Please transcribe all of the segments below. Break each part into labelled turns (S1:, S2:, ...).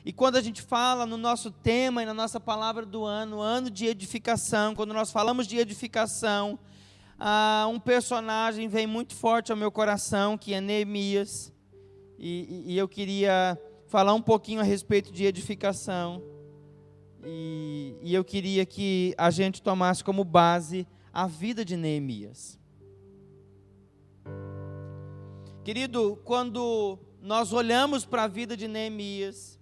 S1: E quando a gente fala no nosso tema e na nossa palavra do ano, ano de edificação, quando nós falamos de edificação, um personagem vem muito forte ao meu coração, que é Neemias, e eu queria falar um pouquinho a respeito de edificação, e eu queria que a gente tomasse como base a vida de Neemias. Querido, quando nós olhamos para a vida de Neemias,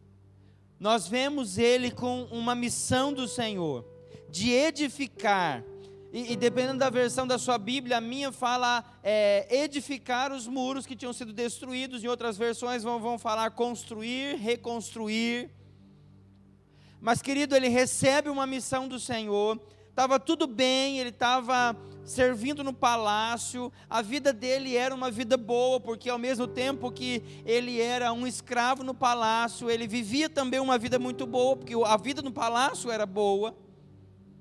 S1: nós vemos ele com uma missão do Senhor, de edificar, e dependendo da versão da sua Bíblia, a minha fala edificar os muros que tinham sido destruídos, em outras versões vão falar construir, reconstruir. Mas querido, ele recebe uma missão do Senhor, estava tudo bem, ele estava servindo no palácio, a vida dele era uma vida boa, porque ao mesmo tempo que ele era um escravo no palácio, ele vivia também uma vida muito boa, porque a vida no palácio era boa.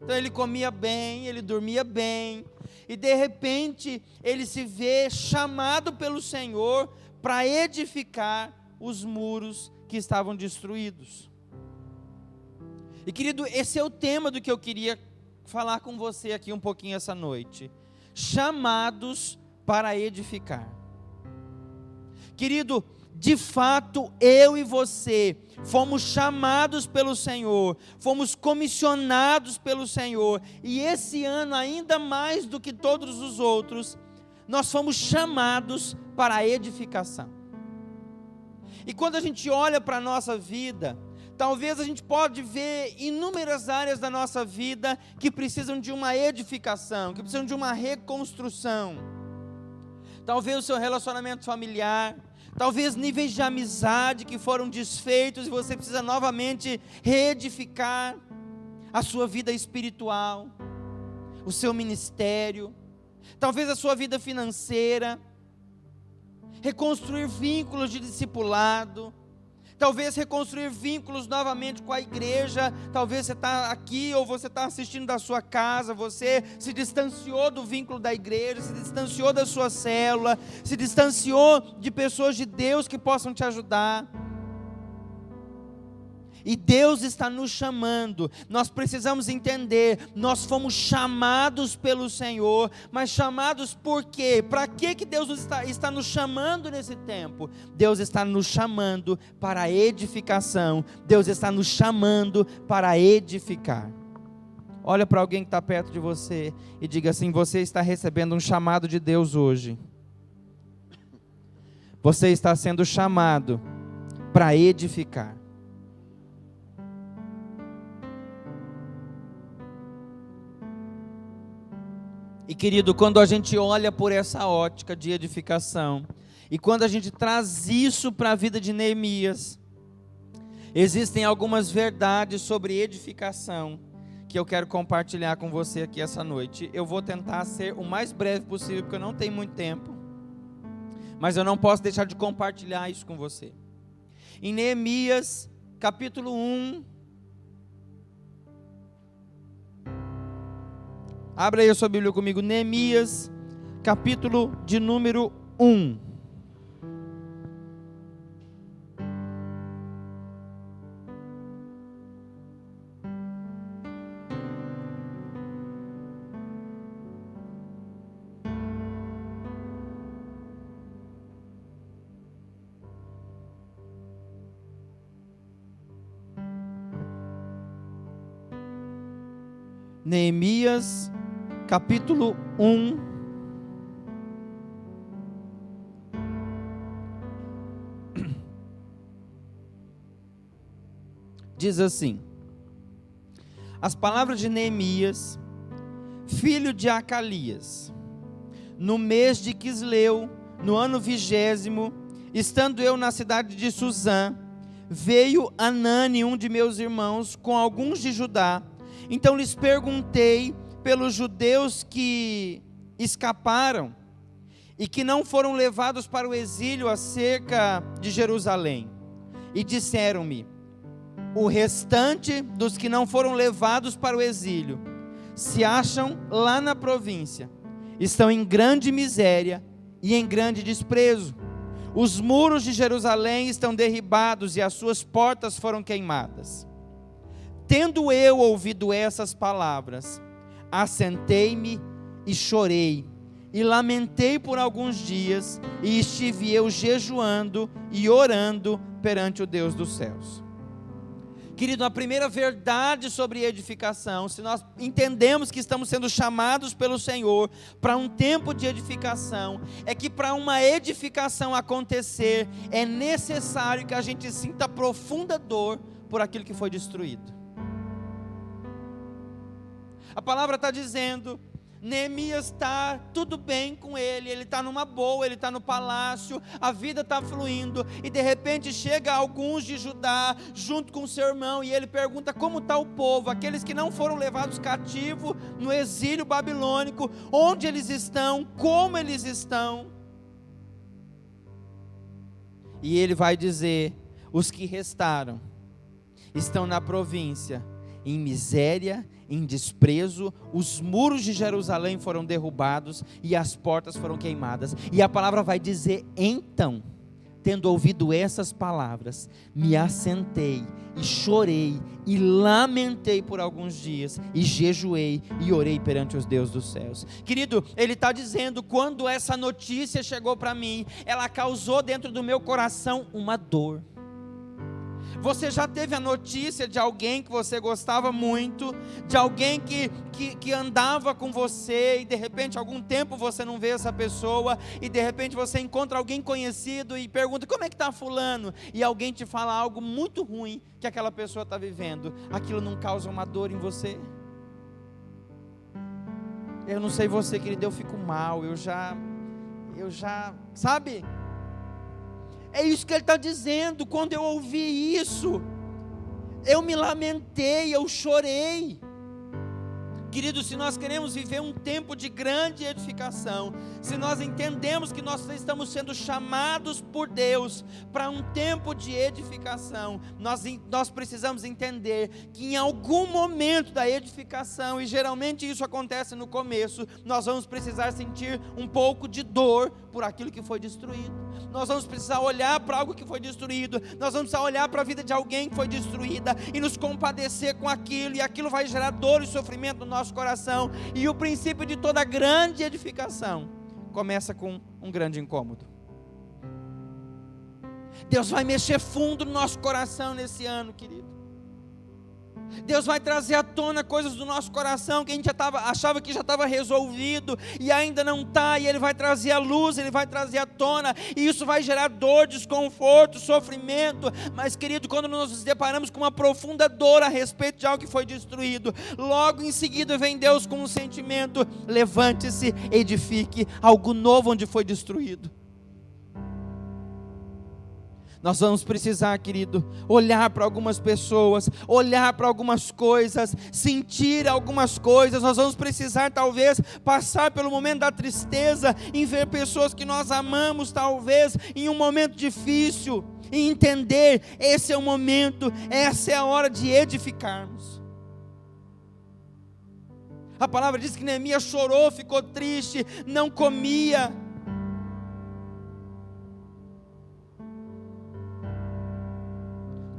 S1: Então ele comia bem, ele dormia bem, e de repente ele se vê chamado pelo Senhor para edificar os muros que estavam destruídos. E querido, esse é o tema do que eu queria falar com você aqui um pouquinho essa noite. Chamados para edificar. Querido, de fato, eu e você fomos chamados pelo Senhor, fomos comissionados pelo Senhor, e esse ano, ainda mais do que todos os outros, nós fomos chamados para a edificação. E quando a gente olha para a nossa vida, talvez a gente pode ver inúmeras áreas da nossa vida que precisam de uma edificação, que precisam de uma reconstrução. Talvez o seu relacionamento familiar, talvez níveis de amizade que foram desfeitos e você precisa novamente reedificar a sua vida espiritual, o seu ministério, talvez a sua vida financeira, reconstruir vínculos de discipulado, talvez reconstruir vínculos novamente com a igreja. Talvez você está aqui ou você está assistindo da sua casa, você se distanciou do vínculo da igreja, se distanciou da sua célula, se distanciou de pessoas de Deus que possam te ajudar. E Deus está nos chamando, nós precisamos entender, nós fomos chamados pelo Senhor, mas chamados por quê? Para que Deus está nos chamando nesse tempo? Deus está nos chamando para a edificação, Deus está nos chamando para edificar. Olha para alguém que está perto de você e diga assim: você está recebendo um chamado de Deus hoje. Você está sendo chamado para edificar. E querido, quando a gente olha por essa ótica de edificação, e quando a gente traz isso para a vida de Neemias, existem algumas verdades sobre edificação, que eu quero compartilhar com você aqui essa noite. Eu vou tentar ser o mais breve possível, porque eu não tenho muito tempo, mas eu não posso deixar de compartilhar isso com você. Em Neemias, capítulo 1, abra aí a sua Bíblia comigo, Neemias, capítulo de número 1. Neemias, capítulo 1, diz assim: as palavras de Neemias, filho de Acalias, no mês de Quisleu, no ano 20º, estando eu na cidade de Suzã, veio Anani, um de meus irmãos, com alguns de Judá. Então lhes perguntei pelos judeus que escaparam e que não foram levados para o exílio acerca de Jerusalém. E disseram-me: o restante dos que não foram levados para o exílio se acham lá na província, estão em grande miséria e em grande desprezo. Os muros de Jerusalém estão derribados e as suas portas foram queimadas. Tendo eu ouvido essas palavras, assentei-me e chorei, e lamentei por alguns dias, e estive eu jejuando e orando perante o Deus dos céus. Querido, a primeira verdade sobre edificação, se nós entendemos que estamos sendo chamados pelo Senhor para um tempo de edificação, é que para uma edificação acontecer, é necessário que a gente sinta profunda dor por aquilo que foi destruído. A palavra está dizendo, Neemias está tudo bem com ele está numa boa, ele está no palácio, a vida está fluindo, e de repente chega alguns de Judá, junto com seu irmão, e ele pergunta como está o povo, aqueles que não foram levados cativos no exílio babilônico, onde eles estão, como eles estão, e ele vai dizer, os que restaram, estão na província, em miséria, em desprezo, os muros de Jerusalém foram derrubados e as portas foram queimadas. E a palavra vai dizer, então, tendo ouvido essas palavras, me assentei e chorei e lamentei por alguns dias e jejuei e orei perante os deuses dos céus. Querido, ele está dizendo, quando essa notícia chegou para mim, ela causou dentro do meu coração uma dor. Você já teve a notícia de alguém que você gostava muito, de alguém que andava com você, e de repente algum tempo você não vê essa pessoa, e de repente você encontra alguém conhecido e pergunta, como é que está fulano? E alguém te fala algo muito ruim que aquela pessoa está vivendo, aquilo não causa uma dor em você? Eu não sei você, querido, eu fico mal, eu já, sabe? É isso que ele está dizendo. Quando eu ouvi isso, eu me lamentei, eu chorei. Querido, se nós queremos viver um tempo de grande edificação, se nós entendemos que nós estamos sendo chamados por Deus para um tempo de edificação, nós precisamos entender que em algum momento da edificação, e geralmente isso acontece no começo, nós vamos precisar sentir um pouco de dor por aquilo que foi destruído. Nós vamos precisar olhar para algo que foi destruído, nós vamos precisar olhar para a vida de alguém que foi destruída e nos compadecer com aquilo, e aquilo vai gerar dor e sofrimento no nosso coração. E o princípio de toda grande edificação começa com um grande incômodo. Deus vai mexer fundo no nosso coração nesse ano, querido. Deus vai trazer à tona coisas do nosso coração que a gente achava que já estava resolvido e ainda não está, e Ele vai trazer à luz, Ele vai trazer à tona, e isso vai gerar dor, desconforto, sofrimento. Mas, querido, quando nós nos deparamos com uma profunda dor a respeito de algo que foi destruído, logo em seguida vem Deus com um sentimento: levante-se, edifique algo novo onde foi destruído. Nós vamos precisar, querido, olhar para algumas pessoas, olhar para algumas coisas, sentir algumas coisas. Nós vamos precisar, talvez, passar pelo momento da tristeza, em ver pessoas que nós amamos, talvez, em um momento difícil, e entender, esse é o momento, essa é a hora de edificarmos. A palavra diz que Neemias chorou, ficou triste, não comia.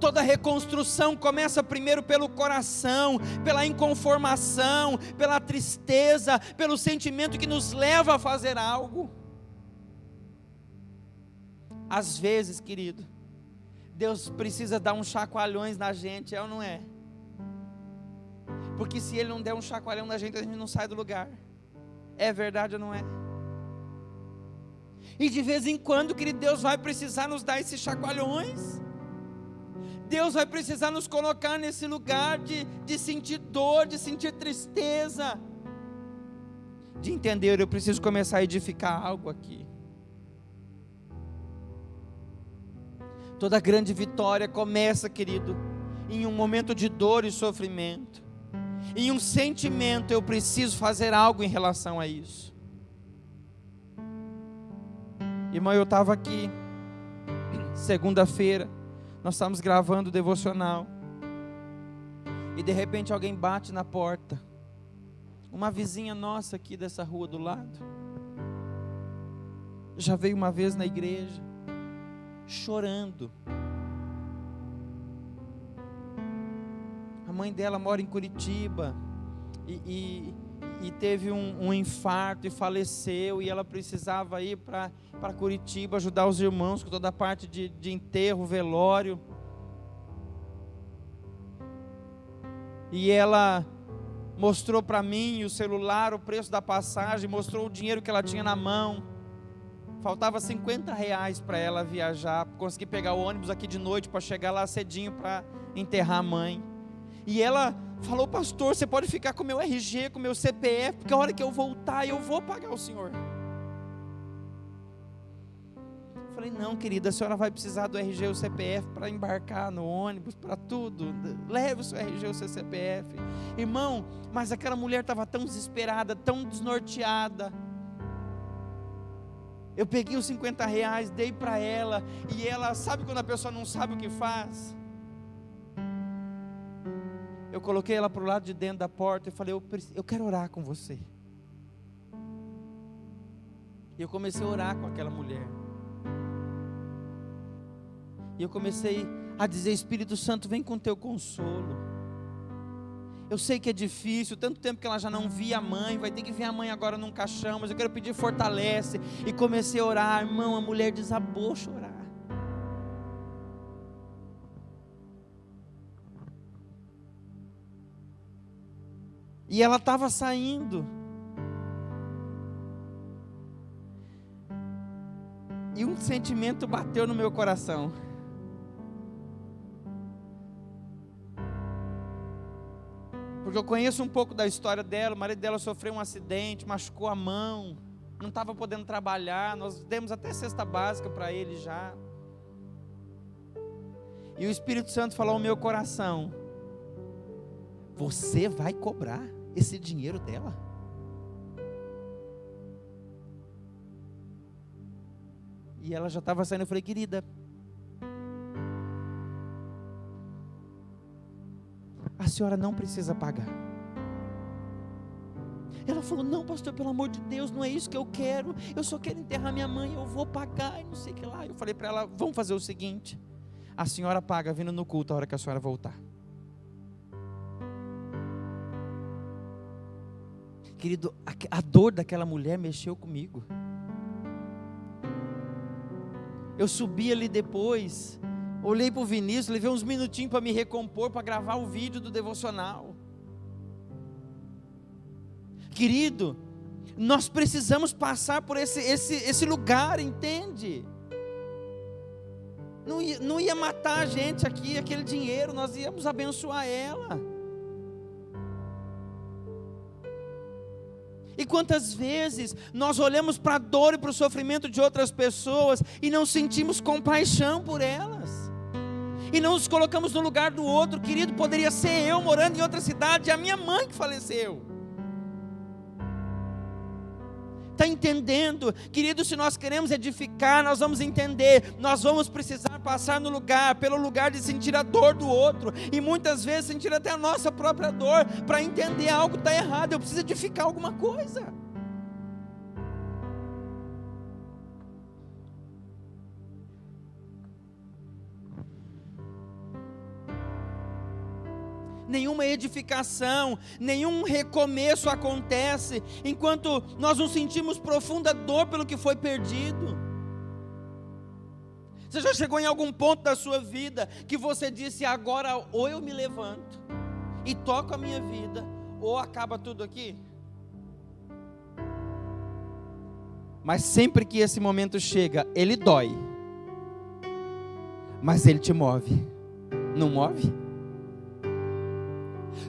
S1: Toda reconstrução começa primeiro pelo coração, pela inconformação, pela tristeza, pelo sentimento que nos leva a fazer algo. Às vezes, querido, Deus precisa dar uns chacoalhões na gente, é ou não é? Porque se Ele não der um chacoalhão na gente, a gente não sai do lugar. É verdade ou não é? E de vez em quando, querido, Deus vai precisar nos dar esses chacoalhões. Deus vai precisar nos colocar nesse lugar de sentir dor, de sentir tristeza, de entender, eu preciso começar a edificar algo aqui. Toda grande vitória começa, querido, em um momento de dor e sofrimento, em um sentimento: eu preciso fazer algo em relação a isso. Irmão, eu estava aqui, segunda-feira, nós estávamos gravando o devocional, e de repente alguém bate na porta, uma vizinha nossa aqui dessa rua do lado, já veio uma vez na igreja, chorando. A mãe dela mora em Curitiba e teve um infarto e faleceu, e ela precisava ir para Curitiba ajudar os irmãos com toda a parte de enterro, velório. E ela mostrou para mim o celular, o preço da passagem, mostrou o dinheiro que ela tinha na mão. Faltava R$50 para ela viajar, conseguir pegar o ônibus aqui de noite para chegar lá cedinho para enterrar a mãe. E ela falou: pastor, você pode ficar com o meu RG, com o meu CPF, porque a hora que eu voltar eu vou pagar o senhor. Eu falei: não, querida, a senhora vai precisar do RG e o CPF para embarcar no ônibus, para tudo. Leve o seu RG e o seu CPF. Irmão, mas aquela mulher estava tão desesperada, tão desnorteada. Eu peguei os R$50, dei para ela, e ela, sabe quando a pessoa não sabe o que faz? Eu coloquei ela para o lado de dentro da porta e falei: eu quero orar com você. E eu comecei a orar com aquela mulher. E eu comecei a dizer: Espírito Santo, vem com teu consolo. Eu sei que é difícil, tanto tempo que ela já não via a mãe, vai ter que ver a mãe agora num caixão, mas eu quero pedir, fortalece. E comecei a orar, irmão, a mulher desabou a chorar. E ela estava saindo. E um sentimento bateu no meu coração. Porque eu conheço um pouco da história dela. O marido dela sofreu um acidente, machucou a mão, não estava podendo trabalhar. Nós demos até cesta básica para ele já. E o Espírito Santo falou ao meu coração: você vai cobrar esse dinheiro dela? E ela já estava saindo. Eu falei: querida, a senhora não precisa pagar. Ela falou: não, pastor, pelo amor de Deus, não é isso que eu quero, eu só quero enterrar minha mãe, eu vou pagar e não sei o que lá. Eu falei para ela: vamos fazer o seguinte, a senhora paga vindo no culto a hora que a senhora voltar. Querido, a dor daquela mulher mexeu comigo. Eu subi ali depois, olhei para o Vinícius, levei uns minutinhos para me recompor, para gravar o vídeo do devocional. Querido, nós precisamos passar por esse lugar, entende? Não ia matar a gente aqui, aquele dinheiro, nós íamos abençoar ela. E quantas vezes nós olhamos para a dor e para o sofrimento de outras pessoas e não sentimos compaixão por elas, e não nos colocamos no lugar do outro. Querido, poderia ser eu morando em outra cidade, a minha mãe que faleceu. Está entendendo? Querido, se nós queremos edificar, nós vamos entender, nós vamos precisar passar pelo lugar de sentir a dor do outro, e muitas vezes sentir até a nossa própria dor, para entender algo está errado, eu preciso edificar alguma coisa. Nenhuma edificação, nenhum recomeço acontece enquanto nós não sentimos profunda dor pelo que foi perdido. Você já chegou em algum ponto da sua vida que você disse: agora ou eu me levanto e toco a minha vida, ou acaba tudo aqui? Mas sempre que esse momento chega, ele dói, mas ele te move, não move?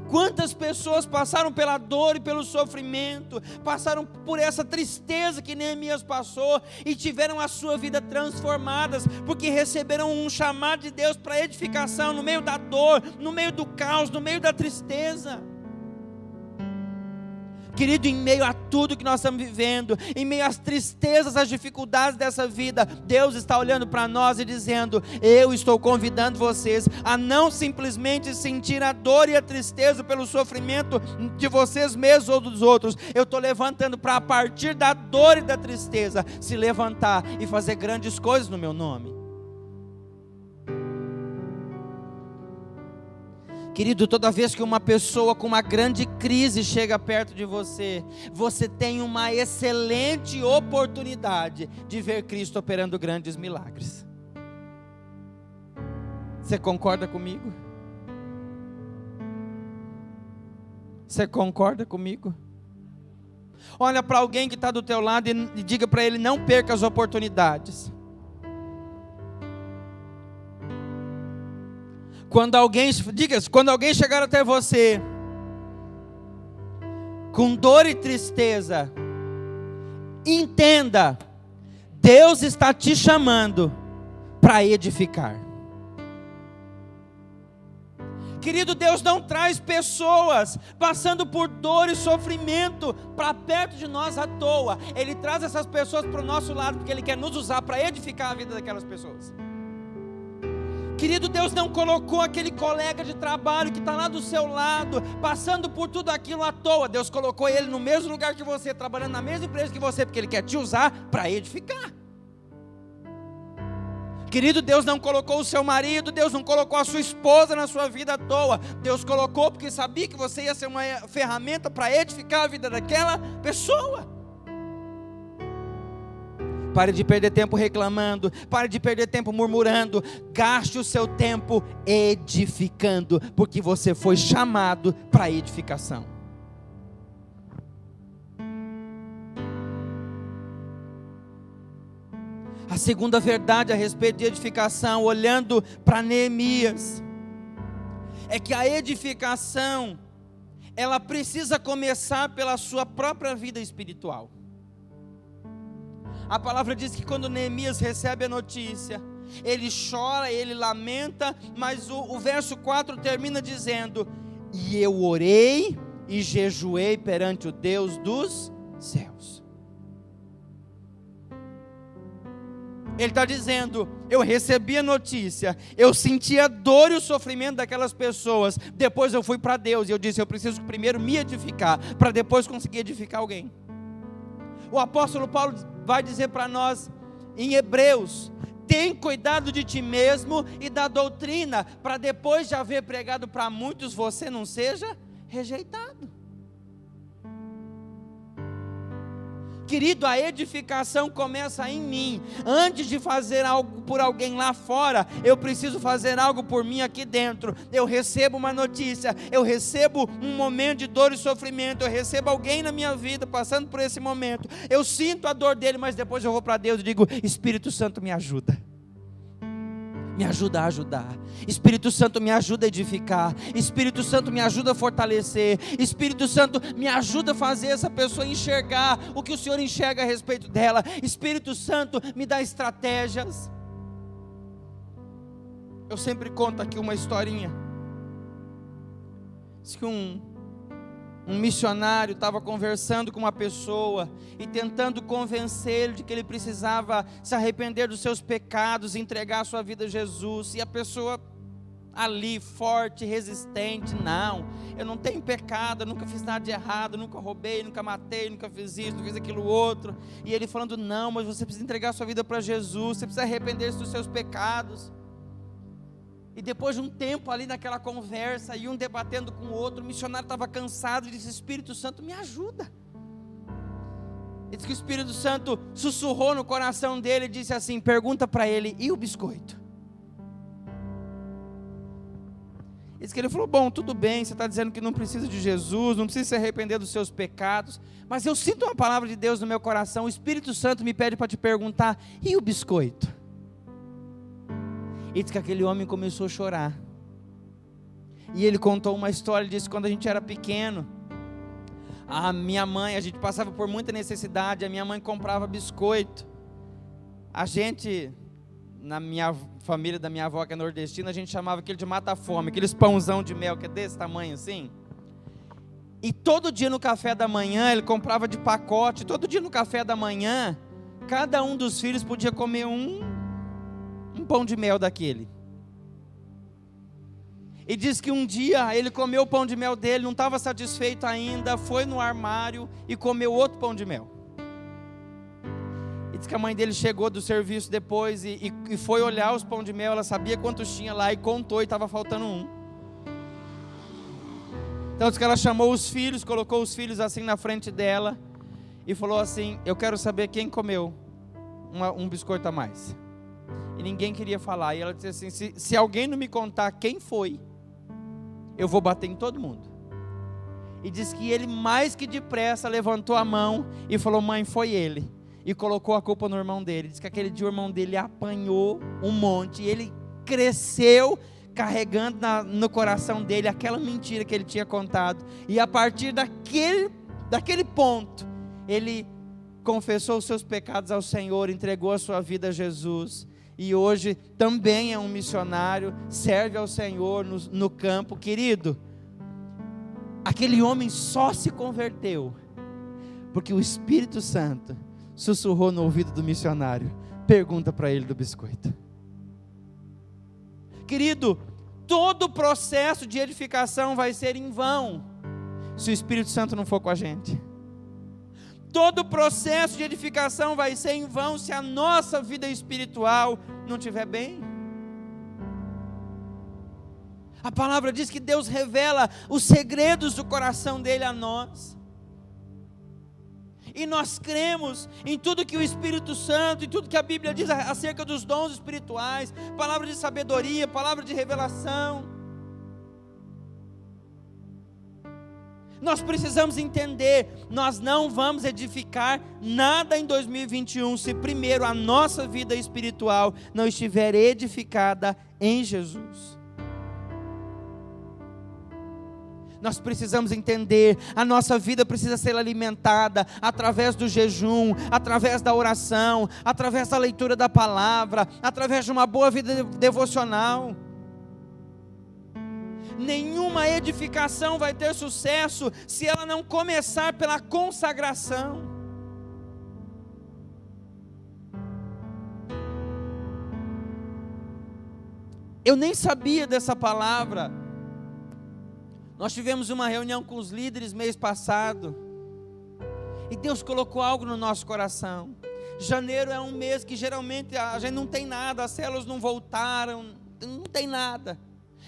S1: Quantas pessoas passaram pela dor e pelo sofrimento, passaram por essa tristeza que Neemias passou, e tiveram a sua vida transformadas, porque receberam um chamado de Deus para edificação, no meio da dor, no meio do caos, no meio da tristeza. Querido, em meio a tudo que nós estamos vivendo, em meio às tristezas, às dificuldades dessa vida, Deus está olhando para nós e dizendo: eu estou convidando vocês a não simplesmente sentir a dor e a tristeza pelo sofrimento de vocês mesmos ou dos outros. Eu estou levantando para, a partir da dor e da tristeza, se levantar e fazer grandes coisas no meu nome. Querido, toda vez que uma pessoa com uma grande crise chega perto de você, você tem uma excelente oportunidade de ver Cristo operando grandes milagres. Você concorda comigo? Você concorda comigo? Olha para alguém que está do teu lado e diga para ele: não perca as oportunidades. Quando alguém chegar até você com dor e tristeza, entenda, Deus está te chamando para edificar. Querido, Deus não traz pessoas passando por dor e sofrimento para perto de nós à toa. Ele traz essas pessoas para o nosso lado porque Ele quer nos usar para edificar a vida daquelas pessoas. Querido, Deus não colocou aquele colega de trabalho que está lá do seu lado, passando por tudo aquilo à toa. Deus colocou ele no mesmo lugar que você, trabalhando na mesma empresa que você, porque Ele quer te usar para edificar. Querido, Deus não colocou o seu marido, Deus não colocou a sua esposa na sua vida à toa. Deus colocou porque sabia que você ia ser uma ferramenta para edificar a vida daquela pessoa. Pare de perder tempo reclamando, pare de perder tempo murmurando, gaste o seu tempo edificando, porque você foi chamado para edificação. A segunda verdade a respeito de edificação, olhando para Neemias, é que a edificação, ela precisa começar pela sua própria vida espiritual. A palavra diz que quando Neemias recebe a notícia, ele chora, ele lamenta, mas o verso 4 termina dizendo: e eu orei e jejuei perante o Deus dos céus. Ele está dizendo: eu recebi a notícia, eu senti a dor e o sofrimento daquelas pessoas, depois eu fui para Deus e eu disse: eu preciso primeiro me edificar, para depois conseguir edificar alguém. O apóstolo Paulo vai dizer para nós em Hebreus: tem cuidado de ti mesmo e da doutrina, para depois de haver pregado para muitos, você não seja rejeitado. Querido, a edificação começa em mim. Antes de fazer algo por alguém lá fora, eu preciso fazer algo por mim aqui dentro. Eu recebo uma notícia, eu recebo um momento de dor e sofrimento, eu recebo alguém na minha vida passando por esse momento, eu sinto a dor dele, mas depois eu vou para Deus e digo: Espírito Santo, me ajuda. Me ajuda a ajudar. Espírito Santo, me ajuda a edificar. Espírito Santo, me ajuda a fortalecer. Espírito Santo, me ajuda a fazer essa pessoa enxergar o que o Senhor enxerga a respeito dela. Espírito Santo, me dá estratégias. Eu sempre conto aqui uma historinha. Diz que um missionário estava conversando com uma pessoa e tentando convencê-lo de que ele precisava se arrepender dos seus pecados e entregar a sua vida a Jesus. E a pessoa ali, forte, resistente: não, eu não tenho pecado, eu nunca fiz nada de errado, nunca roubei, nunca matei, nunca fiz isso, não fiz aquilo outro. E ele falando: não, mas você precisa entregar a sua vida para Jesus, você precisa arrepender-se dos seus pecados. E depois de um tempo ali naquela conversa, e um debatendo com o outro, o missionário estava cansado e disse: Espírito Santo, me ajuda. Ele disse que o Espírito Santo sussurrou no coração dele e disse assim: pergunta para ele: e o biscoito? Ele disse que ele falou: bom, tudo bem, você está dizendo que não precisa de Jesus, não precisa se arrepender dos seus pecados, mas eu sinto uma palavra de Deus no meu coração, o Espírito Santo me pede para te perguntar: e o biscoito? E diz que aquele homem começou a chorar. E ele contou uma história. Ele disse que quando a gente era pequeno, a minha mãe, a gente passava por muita necessidade, a minha mãe comprava biscoito. A gente, na minha família da minha avó, que é nordestina, a gente chamava aquele de mata-fome, aqueles pãozão de mel que é desse tamanho assim. E todo dia no café da manhã, ele comprava de pacote. Todo dia no café da manhã, cada um dos filhos podia comer um pão de mel daquele. E diz que um dia ele comeu o pão de mel dele, não estava satisfeito ainda, foi no armário e comeu outro pão de mel. E diz que a mãe dele chegou do serviço depois e foi olhar os pão de mel, ela sabia quantos tinha lá e contou, e estava faltando um. Tanto que ela chamou os filhos, colocou os filhos assim na frente dela e falou assim: eu quero saber quem comeu um biscoito a mais. E ninguém queria falar. E ela disse assim: se alguém não me contar quem foi, eu vou bater em todo mundo. E diz que ele, mais que depressa, levantou a mão e falou: mãe, foi ele. E colocou a culpa no irmão dele. Diz que aquele dia o irmão dele apanhou um monte. E ele cresceu carregando no coração dele aquela mentira que ele tinha contado. E a partir daquele ponto, ele confessou os seus pecados ao Senhor, entregou a sua vida a Jesus. E hoje também é um missionário, serve ao Senhor no campo. Querido, aquele homem só se converteu porque o Espírito Santo sussurrou no ouvido do missionário: pergunta para ele do biscoito. Querido, todo o processo de edificação vai ser em vão se o Espírito Santo não for com a gente. Todo o processo de edificação vai ser em vão se a nossa vida espiritual não estiver bem. A palavra diz que Deus revela os segredos do coração dele a nós. E nós cremos em tudo que o Espírito Santo, em tudo que a Bíblia diz acerca dos dons espirituais, palavra de sabedoria, palavra de revelação. Nós precisamos entender, nós não vamos edificar nada em 2021 se primeiro a nossa vida espiritual não estiver edificada em Jesus. Nós precisamos entender, a nossa vida precisa ser alimentada através do jejum, através da oração, através da leitura da palavra, através de uma boa vida devocional. Nenhuma edificação vai ter sucesso se ela não começar pela consagração. Eu nem sabia dessa palavra. Nós tivemos uma reunião com os líderes mês passado, e Deus colocou algo no nosso coração. Janeiro é um mês que geralmente a gente não tem nada, as células não voltaram, não tem nada.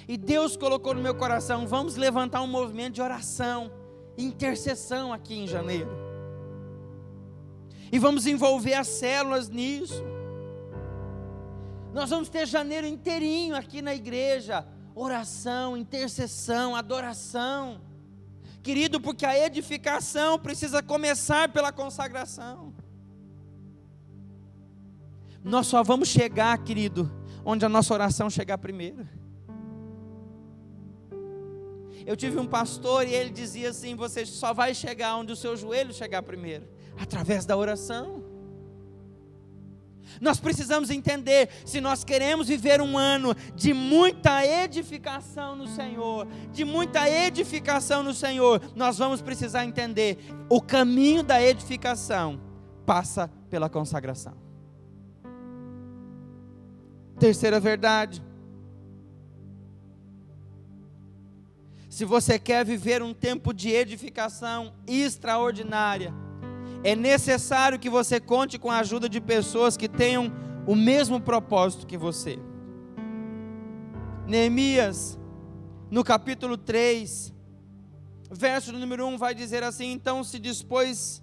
S1: E Deus colocou no meu coração: vamos levantar um movimento de oração, intercessão aqui em janeiro. E vamos envolver as células nisso. Nós vamos ter janeiro inteirinho aqui na igreja. Oração, intercessão, adoração. Querido, porque a edificação precisa começar pela consagração. Nós só vamos chegar, querido, onde a nossa oração chegar primeiro. Eu tive um pastor e ele dizia assim: você só vai chegar onde o seu joelho chegar primeiro, através da oração. Nós precisamos entender, se nós queremos viver um ano de muita edificação no Senhor, nós vamos precisar entender, o caminho da edificação passa pela consagração. Terceira verdade: se você quer viver um tempo de edificação extraordinária, é necessário que você conte com a ajuda de pessoas que tenham o mesmo propósito que você. Neemias, no capítulo 3, verso número 1, vai dizer assim: então se dispôs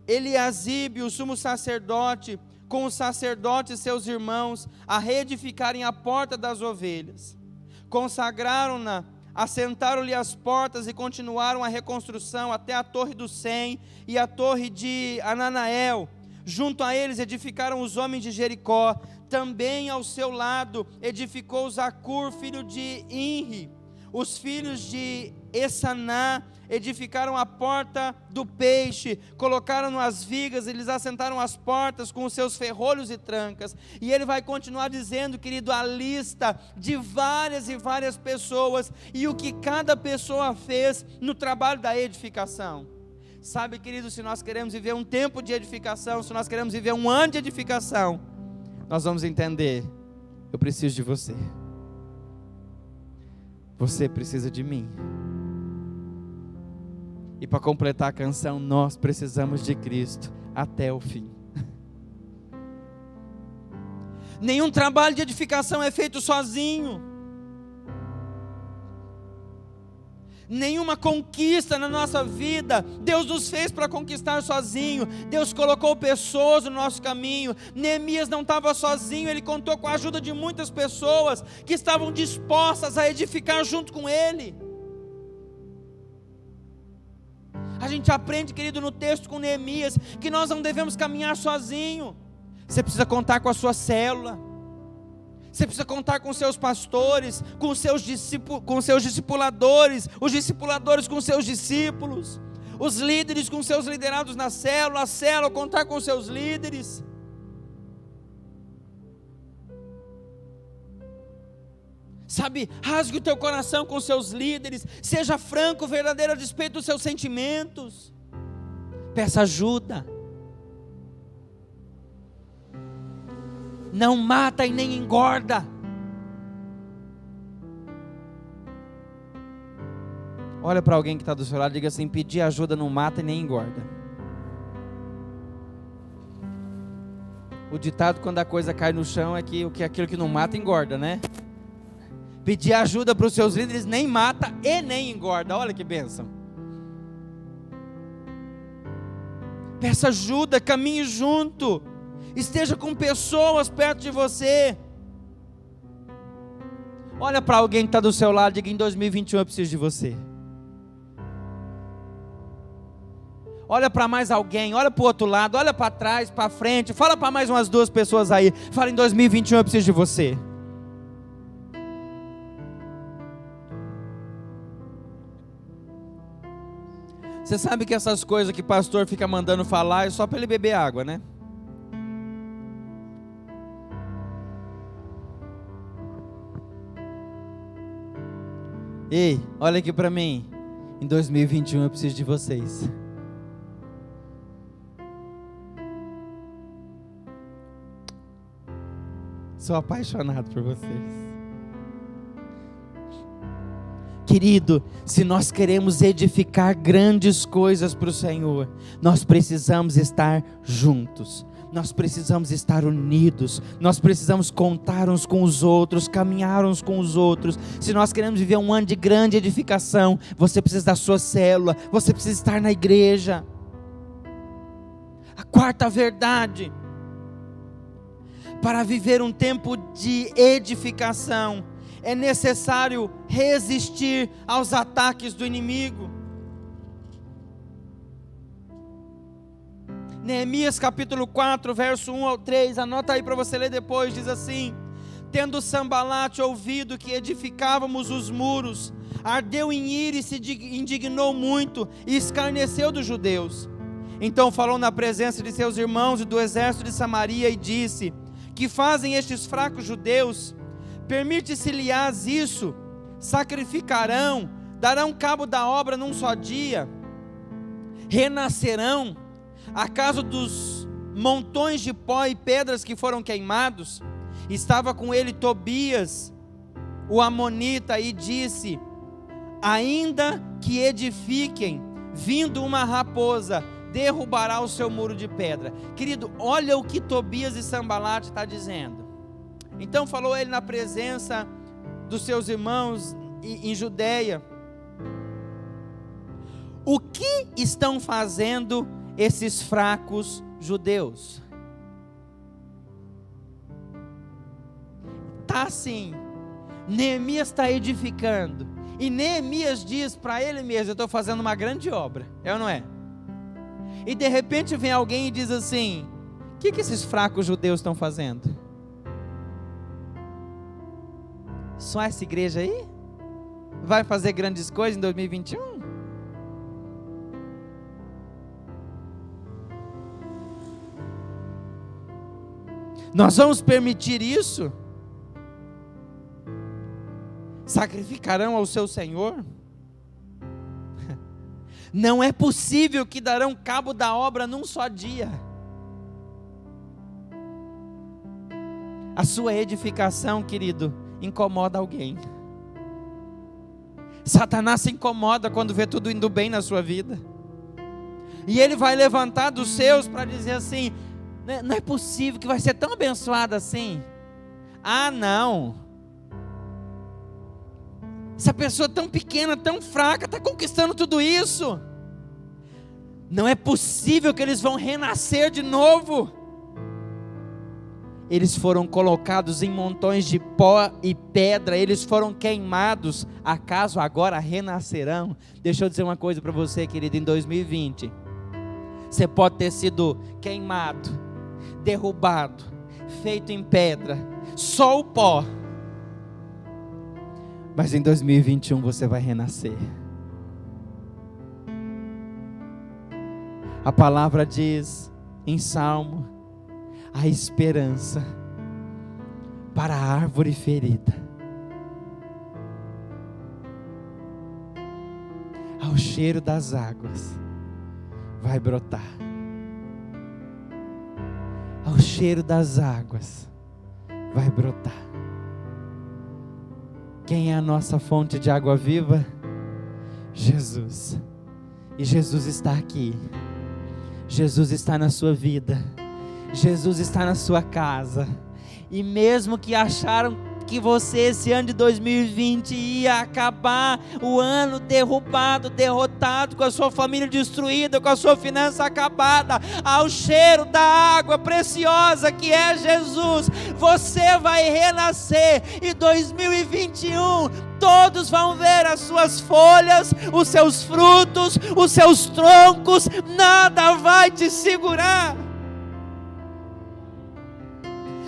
S1: Eliasibe, o sumo sacerdote, com os sacerdotes seus irmãos, a reedificarem a porta das ovelhas. Consagraram-na, assentaram-lhe as portas e continuaram a reconstrução até a torre do Sem e a torre de Ananael. Junto a eles edificaram os homens de Jericó. Também ao seu lado edificou Zacur, filho de Inri. Os filhos de Essaná edificaram a porta do peixe, colocaram as vigas, eles assentaram as portas com os seus ferrolhos e trancas. E ele vai continuar dizendo, querido, a lista de várias e várias pessoas e o que cada pessoa fez no trabalho da edificação. Sabe, querido, se nós queremos viver um tempo de edificação, se nós queremos viver um ano de edificação, nós vamos entender: eu preciso de você, você precisa de mim. E para completar a canção, nós precisamos de Cristo até o fim. Nenhum trabalho de edificação é feito sozinho. Nenhuma conquista na nossa vida Deus nos fez para conquistar sozinho. Deus colocou pessoas no nosso caminho. Neemias não estava sozinho, ele contou com a ajuda de muitas pessoas que estavam dispostas a edificar junto com ele. A gente aprende, querido, no texto com Neemias, que nós não devemos caminhar sozinho. Você precisa contar com a sua célula. Você precisa contar com seus pastores, com seus discipuladores, os discipuladores com seus discípulos, os líderes com seus liderados na célula, a célula contar com seus líderes. Sabe, rasgue o teu coração com seus líderes, seja franco, verdadeiro a despeito dos seus sentimentos. Peça ajuda. Não mata e nem engorda. Olha para alguém que está do seu lado e diga assim: pedir ajuda não mata e nem engorda. O ditado quando a coisa cai no chão é que aquilo que não mata engorda, né? Pedir ajuda para os seus líderes nem mata e nem engorda. Olha que bênção. Peça ajuda, caminhe junto. Esteja com pessoas perto de você. Olha para alguém que está do seu lado e diga: em 2021 eu preciso de você. Olha para mais alguém, olha para o outro lado, olha para trás, para frente. Fala para mais umas 2 pessoas aí. Fala: em 2021 eu preciso de você. Você sabe que essas coisas que o pastor fica mandando falar é só para ele beber água, né? Ei, olha aqui para mim. Em 2021 eu preciso de vocês. Sou apaixonado por vocês. Querido, se nós queremos edificar grandes coisas para o Senhor, nós precisamos estar juntos. Nós precisamos estar unidos, nós precisamos contar uns com os outros, caminhar uns com os outros. Se nós queremos viver um ano de grande edificação, você precisa da sua célula, você precisa estar na igreja. A quarta verdade, para viver um tempo de edificação, é necessário resistir aos ataques do inimigo. Neemias capítulo 4, verso 1 ao 3, anota aí para você ler depois, diz assim: tendo Sambalate ouvido que edificávamos os muros, ardeu em ira e se indignou muito, e escarneceu dos judeus. Então falou na presença de seus irmãos e do exército de Samaria, e disse: que fazem estes fracos judeus? Permite-se-lhes isso? Sacrificarão, darão cabo da obra num só dia, renascerão? Acaso dos montões de pó e pedras que foram queimados? Estava com ele Tobias, o amonita, e disse: ainda que edifiquem, vindo uma raposa, derrubará o seu muro de pedra. Querido, olha o que Tobias e Sambalate está dizendo. Então falou ele na presença dos seus irmãos em Judeia: o que estão fazendo esses fracos judeus? Está assim, Neemias está edificando, e Neemias diz para ele mesmo: eu estou fazendo uma grande obra, é ou não é? E de repente vem alguém e diz assim: o que esses fracos judeus estão fazendo? Só essa igreja aí vai fazer grandes coisas em 2021? Nós vamos permitir isso? Sacrificarão ao seu Senhor? Não é possível que darão cabo da obra num só dia. A sua edificação, querido, incomoda alguém. Satanás se incomoda quando vê tudo indo bem na sua vida, e ele vai levantar dos seus para dizer assim: não é possível que vai ser tão abençoado assim. Ah, não. Essa pessoa tão pequena, tão fraca, está conquistando tudo isso. Não é possível que eles vão renascer de novo. Eles foram colocados em montões de pó e pedra, eles foram queimados, acaso agora renascerão? Deixa eu dizer uma coisa para você, querido, em 2020, você pode ter sido queimado, derrubado, feito em pedra, só o pó, mas em 2021 você vai renascer. A palavra diz em Salmo: a esperança para a árvore ferida, ao cheiro das águas vai brotar. Ao cheiro das águas vai brotar. Quem é a nossa fonte de água viva? Jesus. E Jesus está aqui. Jesus está na sua vida. Jesus está na sua casa. E mesmo que acharam que você, esse ano de 2020, ia acabar o ano derrubado, derrotado, com a sua família destruída, com a sua finança acabada, ao cheiro da água preciosa que é Jesus, você vai renascer. E 2021, todos vão ver as suas folhas, os seus frutos, os seus troncos, nada vai te segurar.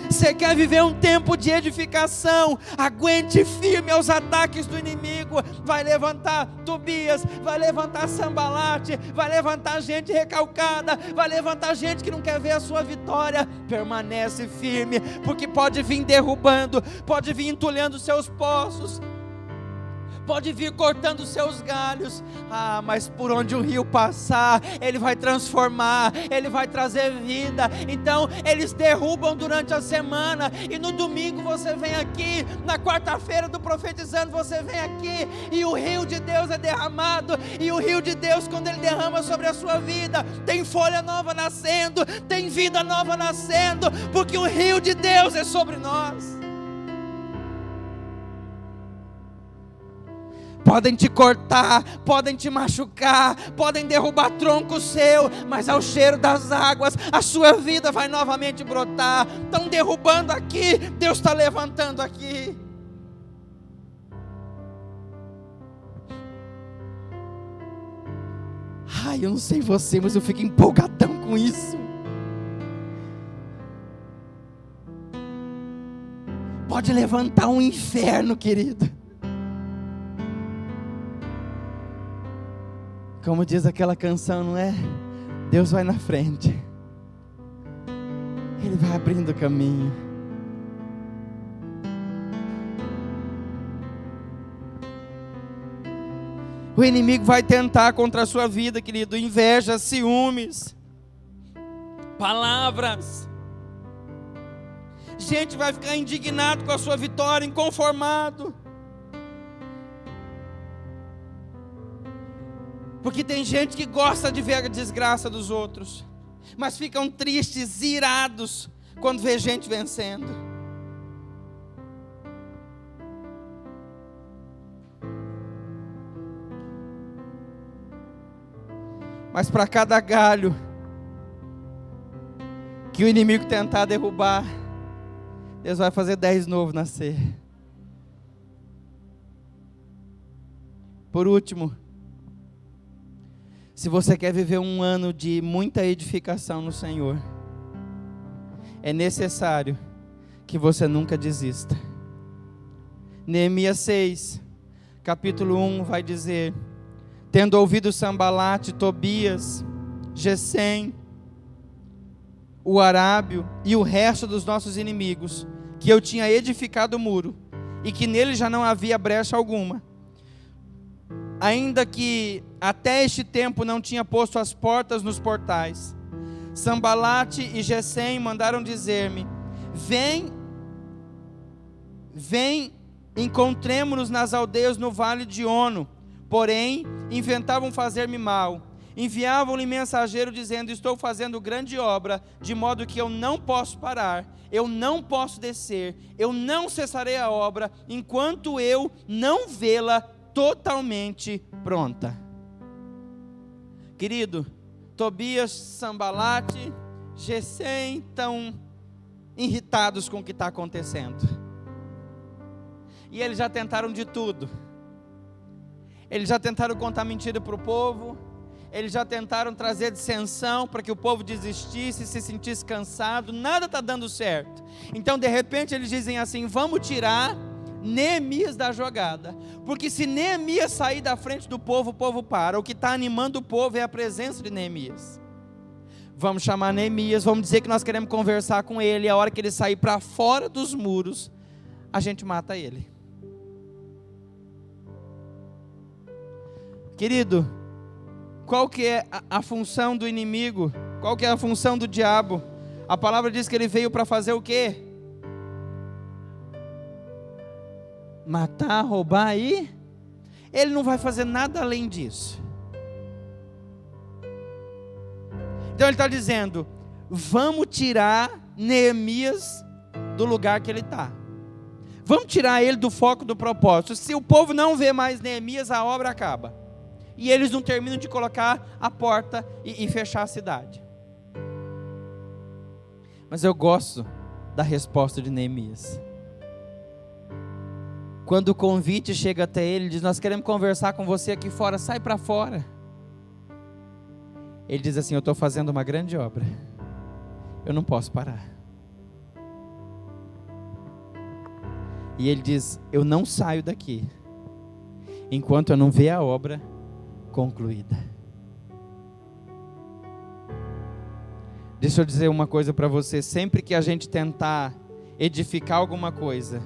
S1: Você quer viver um tempo de edificação? Aguente firme aos ataques do inimigo. Vai levantar Tobias, vai levantar Sambalate, vai levantar gente recalcada, vai levantar gente que não quer ver a sua vitória. Permanece firme, porque pode vir derrubando, pode vir entulhando os seus poços, pode vir cortando os seus galhos. Mas por onde o rio passar, ele vai transformar, ele vai trazer vida. Então eles derrubam durante a semana, e no domingo você vem aqui, na quarta-feira do profetizando você vem aqui, e o rio de Deus é derramado. E o rio de Deus, quando ele derrama sobre a sua vida, tem folha nova nascendo, tem vida nova nascendo, porque o rio de Deus é sobre nós. Podem te cortar, podem te machucar, podem derrubar tronco seu, mas ao cheiro das águas, a sua vida vai novamente brotar. Estão derrubando aqui, Deus está levantando aqui. Eu não sei você, mas eu fico empolgadão com isso. Pode levantar um inferno, querido. Como diz aquela canção, não é? Deus vai na frente, Ele vai abrindo o caminho. O inimigo vai tentar contra a sua vida, querido. Inveja, ciúmes, palavras. Gente vai ficar indignado com a sua vitória, inconformado. Porque tem gente que gosta de ver a desgraça dos outros, mas ficam tristes, irados, quando vê gente vencendo. Mas para cada galho que o inimigo tentar derrubar, Deus vai fazer 10 novos nascer. Por último, se você quer viver um ano de muita edificação no Senhor, é necessário que você nunca desista. Neemias 6, capítulo 1 vai dizer: tendo ouvido Sambalate, Tobias, Gesem, o arábio e o resto dos nossos inimigos, que eu tinha edificado o muro, e que nele já não havia brecha alguma, ainda que até este tempo não tinha posto as portas nos portais, Sambalate e Gesem mandaram dizer-me: vem, encontremo-nos nas aldeias no vale de Ono. Porém, inventavam fazer-me mal. Enviavam-lhe mensageiro dizendo: estou fazendo grande obra, de modo que eu não posso parar, eu não posso descer, eu não cessarei a obra, enquanto eu não vê-la totalmente pronta. Querido, Tobias, Sambalate, Gesem estão irritados com o que está acontecendo. E eles já tentaram de tudo. Eles já tentaram contar mentira para o povo. Eles já tentaram trazer dissensão para que o povo desistisse, se sentisse cansado. Nada está dando certo. Então de repente eles dizem assim: vamos tirar Neemias da jogada, porque se Neemias sair da frente do povo, o povo para. O que está animando o povo é a presença de Neemias. Vamos chamar Neemias, vamos dizer que nós queremos conversar com ele, e a hora que ele sair para fora dos muros, a gente mata ele. Querido, qual que é a função do inimigo? Qual que é a função do diabo? A palavra diz que ele veio para fazer o quê? Matar, roubar e... ele não vai fazer nada além disso. Então ele está dizendo: vamos tirar Neemias do lugar que ele está. Vamos tirar ele do foco do propósito. Se o povo não vê mais Neemias, a obra acaba. E eles não terminam de colocar a porta e fechar a cidade. Mas eu gosto da resposta de Neemias. Quando o convite chega até ele, ele diz: nós queremos conversar com você aqui fora, sai para fora. Ele diz assim: eu estou fazendo uma grande obra, eu não posso parar. E ele diz: eu não saio daqui enquanto eu não ver a obra concluída. Deixa eu dizer uma coisa para você: sempre que a gente tentar edificar alguma coisa,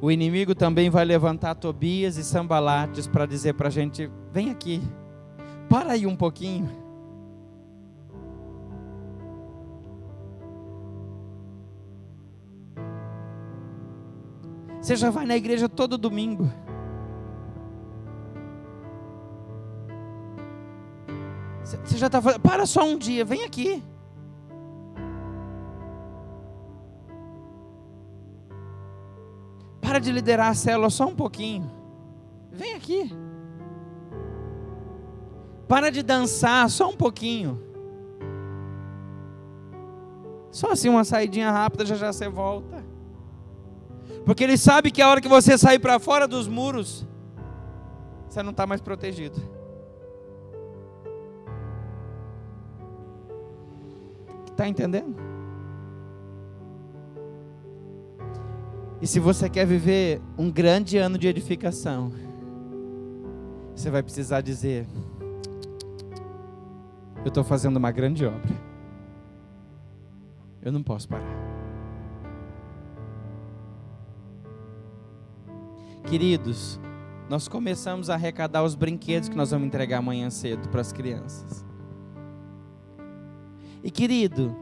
S1: o inimigo também vai levantar Tobias e Sambalates para dizer para a gente: vem aqui, para aí um pouquinho. Você já vai na igreja todo domingo. Você já está falando: para só um dia, vem aqui. Para de liderar a célula só um pouquinho. Vem aqui. Para de dançar só um pouquinho. Só assim uma saidinha rápida, já você volta. Porque ele sabe que a hora que você sair para fora dos muros, você não está mais protegido. Está entendendo? E se você quer viver um grande ano de edificação, você vai precisar dizer: eu estou fazendo uma grande obra, eu não posso parar. Queridos, nós começamos a arrecadar os brinquedos que nós vamos entregar amanhã cedo para as crianças. E querido,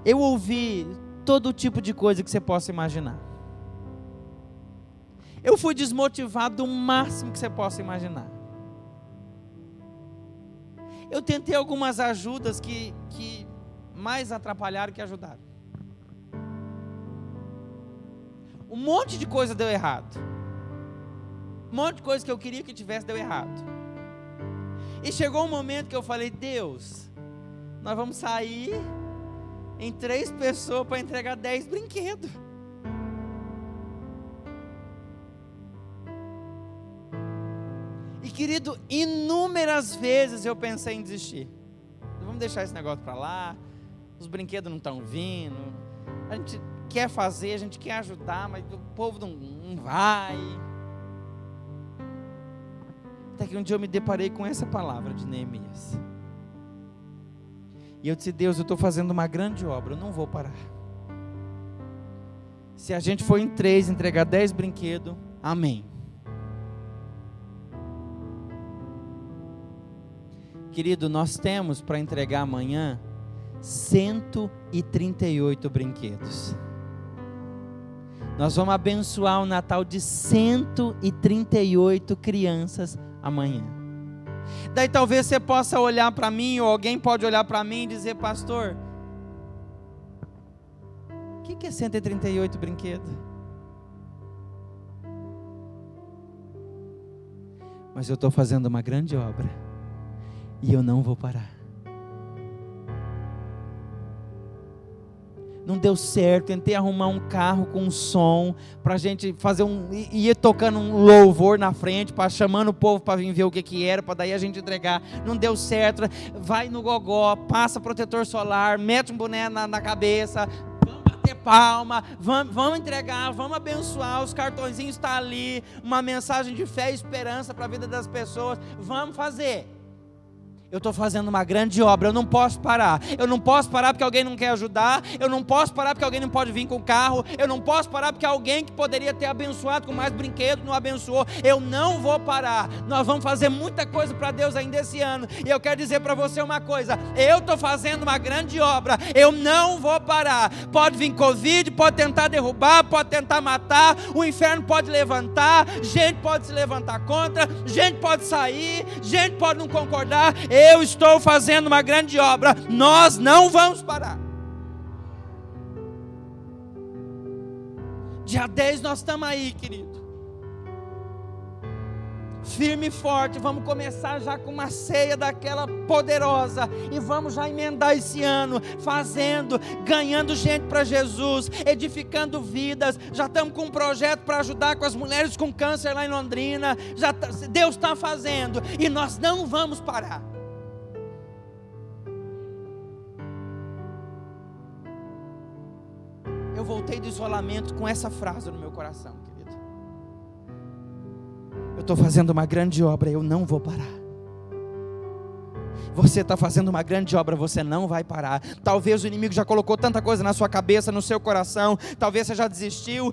S1: eu ouvi todo tipo de coisa que você possa imaginar. Eu fui desmotivado do máximo que você possa imaginar. Eu tentei algumas ajudas que mais atrapalharam que ajudaram. Um monte de coisa deu errado. Um monte de coisa que eu queria que tivesse deu errado. E chegou um momento que eu falei: Deus, nós vamos sair em 3 pessoas para entregar 10 brinquedos. E querido, inúmeras vezes eu pensei em desistir. Vamos deixar esse negócio para lá. Os brinquedos não estão vindo. A gente quer fazer, a gente quer ajudar, mas o povo não vai. Até que um dia eu me deparei com essa palavra de Neemias. E eu disse: Deus, eu estou fazendo uma grande obra, eu não vou parar. Se a gente for em 3 entregar 10 brinquedos, amém. Querido, nós temos para entregar amanhã 138 brinquedos. Nós vamos abençoar o Natal de 138 crianças amanhã. Daí talvez você possa olhar para mim, ou alguém pode olhar para mim e dizer: pastor, o que é 138 brinquedos? Mas eu estou fazendo uma grande obra, e eu não vou parar. Não deu certo, tentei arrumar um carro com um som, para a gente fazer ia tocando um louvor na frente, chamando o povo para vir ver o que era, para daí a gente entregar. Não deu certo, vai no gogó, passa protetor solar, mete um boné na cabeça, vamos bater palma, vamos entregar, vamos abençoar, os cartõezinhos estão ali, uma mensagem de fé e esperança para a vida das pessoas, vamos fazer. Eu estou fazendo uma grande obra, eu não posso parar. Eu não posso parar porque alguém não quer ajudar. Eu não posso parar porque alguém não pode vir com o carro. Eu não posso parar porque alguém que poderia ter abençoado com mais brinquedos não abençoou. Eu não vou parar. Nós vamos fazer muita coisa para Deus ainda esse ano. E eu quero dizer para você uma coisa: eu estou fazendo uma grande obra. Eu não vou parar. Pode vir Covid, pode tentar derrubar, pode tentar matar. O inferno pode levantar. Gente pode se levantar contra. Gente pode sair. Gente pode não concordar. Eu estou fazendo uma grande obra, nós não vamos parar. Dia 10 nós estamos aí, querido, firme e forte. Vamos começar já com uma ceia daquela poderosa, e vamos já emendar esse ano, fazendo, ganhando gente para Jesus, edificando vidas. Já estamos com um projeto para ajudar com as mulheres com câncer lá em Londrina. Deus está fazendo, e nós não vamos parar. Eu voltei do isolamento com essa frase no meu coração, querido: eu estou fazendo uma grande obra, eu não vou parar. Você está fazendo uma grande obra, você não vai parar. Talvez o inimigo já colocou tanta coisa na sua cabeça, no seu coração. Talvez você já desistiu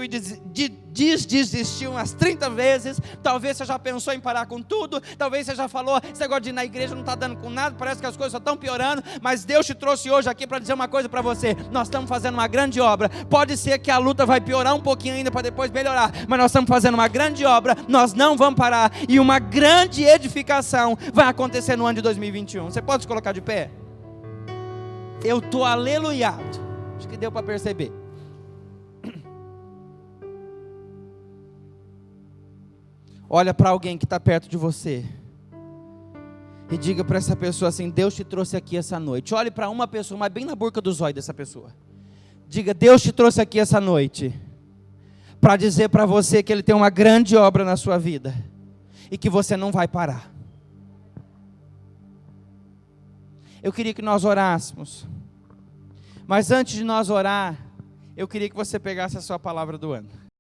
S1: e desistiu umas 30 vezes. Talvez você já pensou em parar com tudo. Talvez você já falou: esse negócio de ir na igreja não está dando com nada, parece que as coisas só estão piorando. Mas Deus te trouxe hoje aqui para dizer uma coisa para você: nós estamos fazendo uma grande obra. Pode ser que a luta vai piorar um pouquinho ainda para depois melhorar, mas nós estamos fazendo uma grande obra, nós não vamos parar, e uma grande edificação vai acontecer no ano de 2021. Você pode se colocar de pé? Eu estou aleluiado. Acho que deu para perceber. Olha para alguém que está perto de você e diga para essa pessoa assim: Deus te trouxe aqui essa noite. Olhe para uma pessoa, mas bem na boca dos olhos dessa pessoa. Diga: Deus te trouxe aqui essa noite para dizer para você que Ele tem uma grande obra na sua vida e que você não vai parar. Eu queria que nós orássemos, mas antes de nós orar, eu queria que você pegasse a sua palavra do ano.